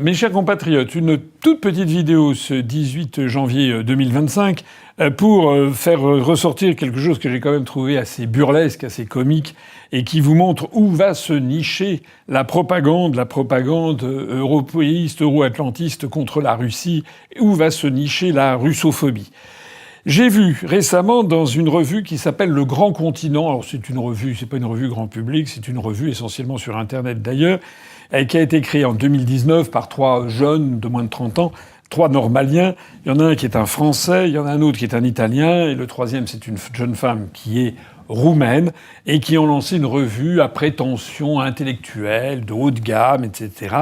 Mes chers compatriotes, une toute petite vidéo ce 18 janvier 2025 pour faire ressortir quelque chose que j'ai quand même trouvé assez burlesque, assez comique, et qui vous montre où va se nicher la propagande européiste, euro-atlantiste contre la Russie, où va se nicher la russophobie. J'ai vu récemment dans une revue qui s'appelle Le Grand Continent, alors c'est une revue, c'est pas une revue grand public, c'est une revue essentiellement sur Internet d'ailleurs, qui a été créée en 2019 par 3 jeunes de moins de 30 ans, 3 normaliens. Il y en a un qui est un Français, il y en a un autre qui est un Italien, et le troisième c'est une jeune femme qui est roumaine, et qui ont lancé une revue à prétention intellectuelle, de haut de gamme, etc.,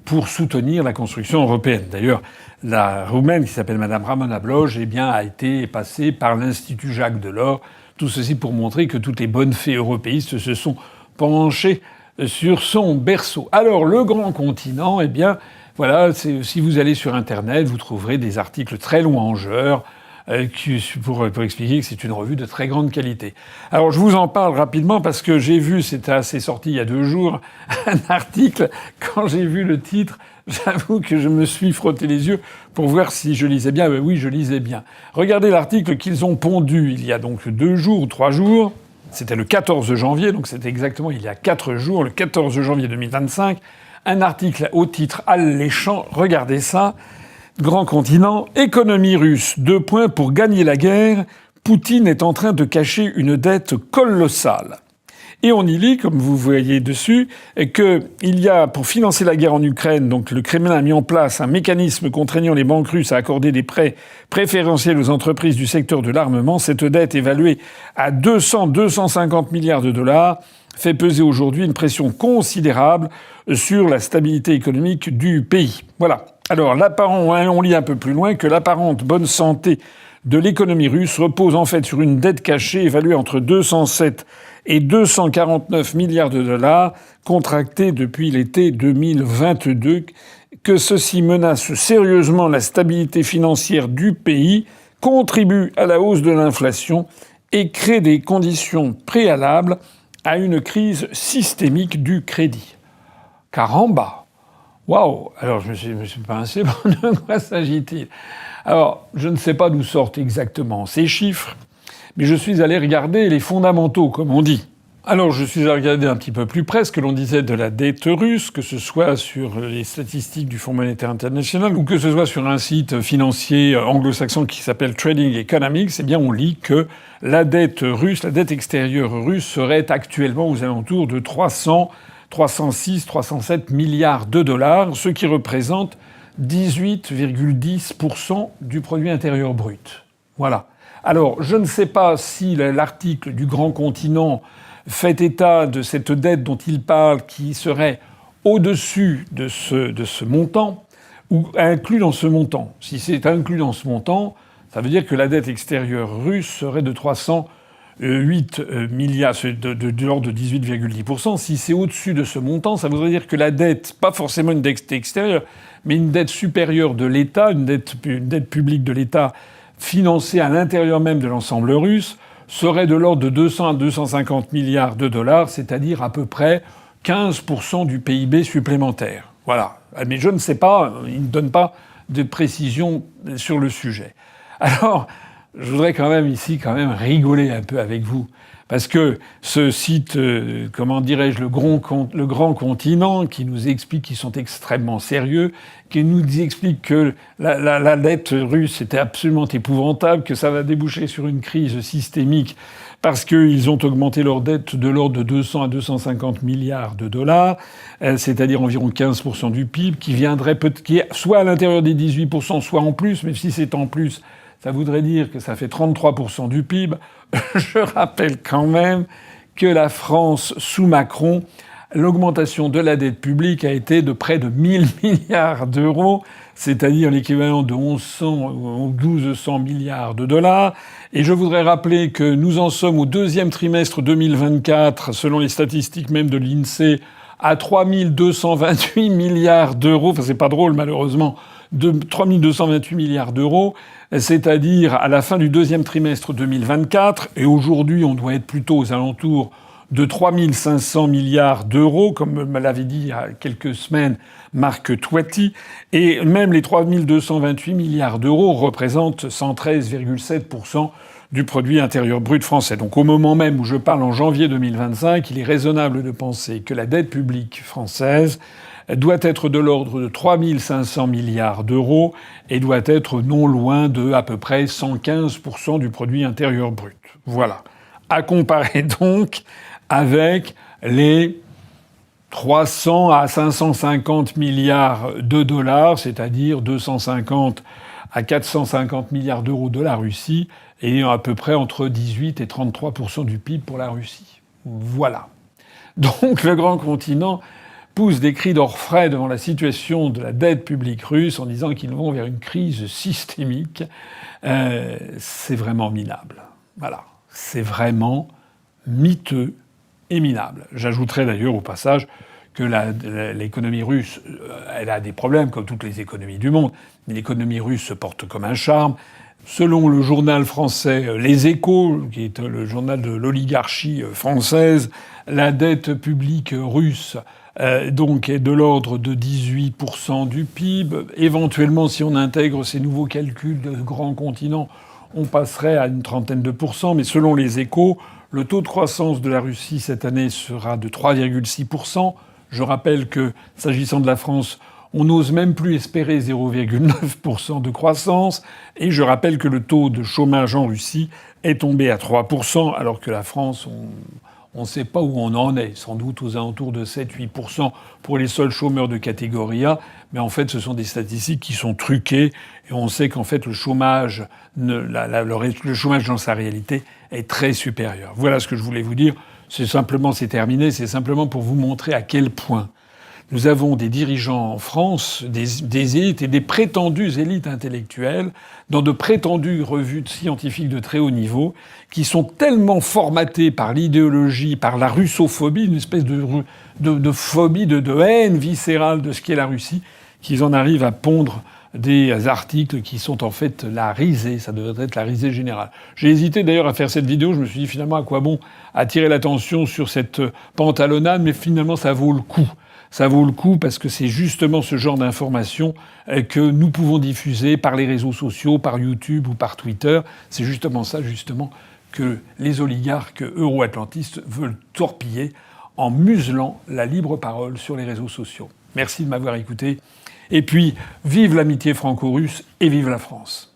pour soutenir la construction européenne. D'ailleurs, la roumaine, qui s'appelle Madame Ramona Bloch, eh bien, a été passée par l'Institut Jacques Delors. Tout ceci pour montrer que toutes les bonnes fées européistes se sont penchées sur son berceau. Alors, le Grand Continent, eh bien, voilà, si vous allez sur Internet, vous trouverez des articles très louangeurs pour expliquer que c'est une revue de très grande qualité. Alors, je vous en parle rapidement parce que j'ai vu, c'est sorti il y a 2 jours, un article. Quand j'ai vu le titre, j'avoue que je me suis frotté les yeux pour voir si je lisais bien. Ben oui, je lisais bien. Regardez l'article qu'ils ont pondu il y a donc 2 jours ou 3 jours. C'était le 14 janvier, donc c'était exactement il y a 4 jours, le 14 janvier 2025. Un article au titre alléchant. Regardez ça. Grand Continent, économie russe, 2 points pour gagner la guerre. Poutine est en train de cacher une dette colossale. Et on y lit, comme vous voyez dessus, qu'il y a, pour financer la guerre en Ukraine, donc le Kremlin a mis en place un mécanisme contraignant les banques russes à accorder des prêts préférentiels aux entreprises du secteur de l'armement. Cette dette, évaluée à 250 milliards de dollars, fait peser aujourd'hui une pression considérable sur la stabilité économique du pays. Voilà. Alors, on lit un peu plus loin que l'apparente bonne santé de l'économie russe repose en fait sur une dette cachée évaluée entre 207 et 249 milliards de dollars contractés depuis l'été 2022, que ceci menace sérieusement la stabilité financière du pays, contribue à la hausse de l'inflation et crée des conditions préalables à une crise systémique du crédit. Caramba! Waouh! Alors je me suis pincé, de quoi s'agit-il? Alors, je ne sais pas d'où sortent exactement ces chiffres, mais je suis allé regarder les fondamentaux, comme on dit. Alors, je suis allé regarder un petit peu plus près ce que l'on disait de la dette russe, que ce soit sur les statistiques du Fonds monétaire international ou que ce soit sur un site financier anglo-saxon qui s'appelle Trading Economics. Eh bien, on lit que la dette russe, la dette extérieure russe serait actuellement aux alentours de 306, 307 milliards de dollars, ce qui représente 18,10% du produit intérieur brut. Voilà. Alors, je ne sais pas si l'article du Grand Continent fait état de cette dette dont il parle qui serait au-dessus de ce montant ou inclus dans ce montant. Si c'est inclus dans ce montant, ça veut dire que la dette extérieure russe serait de 308 milliards, de l'ordre de 18,10%. Si c'est au-dessus de ce montant, ça voudrait dire que la dette, pas forcément une dette extérieure, mais une dette supérieure de l'État, une dette publique de l'État financée à l'intérieur même de l'ensemble russe, serait de l'ordre de 200 à 250 milliards de dollars, c'est-à-dire à peu près 15% du PIB supplémentaire. Voilà. Mais je ne sais pas, il ne donne pas de précision sur le sujet. Alors, je voudrais quand même rigoler un peu avec vous. Parce que ce site, comment dirais-je, le Grand Continent, qui nous explique qu'ils sont extrêmement sérieux, qui nous explique que la dette russe était absolument épouvantable, que ça va déboucher sur une crise systémique parce qu'ils ont augmenté leur dette de l'ordre de 200 à 250 milliards de dollars, c'est-à-dire environ 15% du PIB, qui est soit à l'intérieur des 18%, soit en plus, mais si c'est en plus, ça voudrait dire que ça fait 33% du PIB. Je rappelle quand même que la France, sous Macron, l'augmentation de la dette publique a été de près de 1000 milliards d'euros, c'est-à-dire l'équivalent de 1100 ou 1200 milliards de dollars. Et je voudrais rappeler que nous en sommes au 2e trimestre 2024, selon les statistiques même de l'INSEE, à 3228 milliards d'euros. Enfin, c'est pas drôle, malheureusement, de 3228 milliards d'euros, c'est-à-dire à la fin du 2e trimestre 2024. Et aujourd'hui, on doit être plutôt aux alentours de 3 500 milliards d'euros, comme me l'avait dit il y a quelques semaines Marc Toiti, et même les 3 228 milliards d'euros représentent 113,7% du produit intérieur brut français. Donc au moment même où je parle en janvier 2025, il est raisonnable de penser que la dette publique française doit être de l'ordre de 3 500 milliards d'euros et doit être non loin de à peu près 115% du produit intérieur brut. Voilà. À comparer donc avec les 300 à 550 milliards de dollars, c'est-à-dire 250 à 450 milliards d'euros de la Russie, et à peu près entre 18 et 33% du PIB pour la Russie. Voilà. Donc le grand continent pousse des cris d'orfraie devant la situation de la dette publique russe en disant qu'ils vont vers une crise systémique. C'est vraiment minable. Voilà. C'est vraiment miteux et minable. J'ajouterai d'ailleurs au passage que l'économie russe, elle a des problèmes comme toutes les économies du monde. L'économie russe se porte comme un charme. Selon le journal français Les Échos, qui est le journal de l'oligarchie française, la dette publique russe donc est de l'ordre de 18% du PIB. Éventuellement, si on intègre ces nouveaux calculs de grands continents, on passerait à une trentaine de pourcents. Mais selon Les Échos, le taux de croissance de la Russie cette année sera de 3,6%. Je rappelle que, s'agissant de la France, on n'ose même plus espérer 0,9% de croissance. Et je rappelle que le taux de chômage en Russie est tombé à 3%, alors que la France, on ne sait pas où on en est. Sans doute aux alentours de 7-8% pour les seuls chômeurs de catégorie A. Mais en fait, ce sont des statistiques qui sont truquées. Et on sait qu'en fait, le chômage dans sa réalité est très supérieur. Voilà ce que je voulais vous dire. C'est terminé. C'est simplement pour vous montrer à quel point nous avons des dirigeants en France, des élites et des prétendues élites intellectuelles, dans de prétendues revues scientifiques de très haut niveau, qui sont tellement formatés par l'idéologie, par la russophobie, une espèce de phobie, de haine viscérale de ce qu'est la Russie, qu'ils en arrivent à pondre des articles qui sont en fait la risée. Ça devrait être la risée générale. J'ai hésité d'ailleurs à faire cette vidéo. Je me suis dit finalement à quoi bon attirer l'attention sur cette pantalonnade, mais finalement ça vaut le coup. Ça vaut le coup parce que c'est justement ce genre d'informations que nous pouvons diffuser par les réseaux sociaux, par YouTube ou par Twitter. C'est justement ça, que les oligarques euro-atlantistes veulent torpiller en muselant la libre parole sur les réseaux sociaux. Merci de m'avoir écouté. Et puis, vive l'amitié franco-russe et vive la France.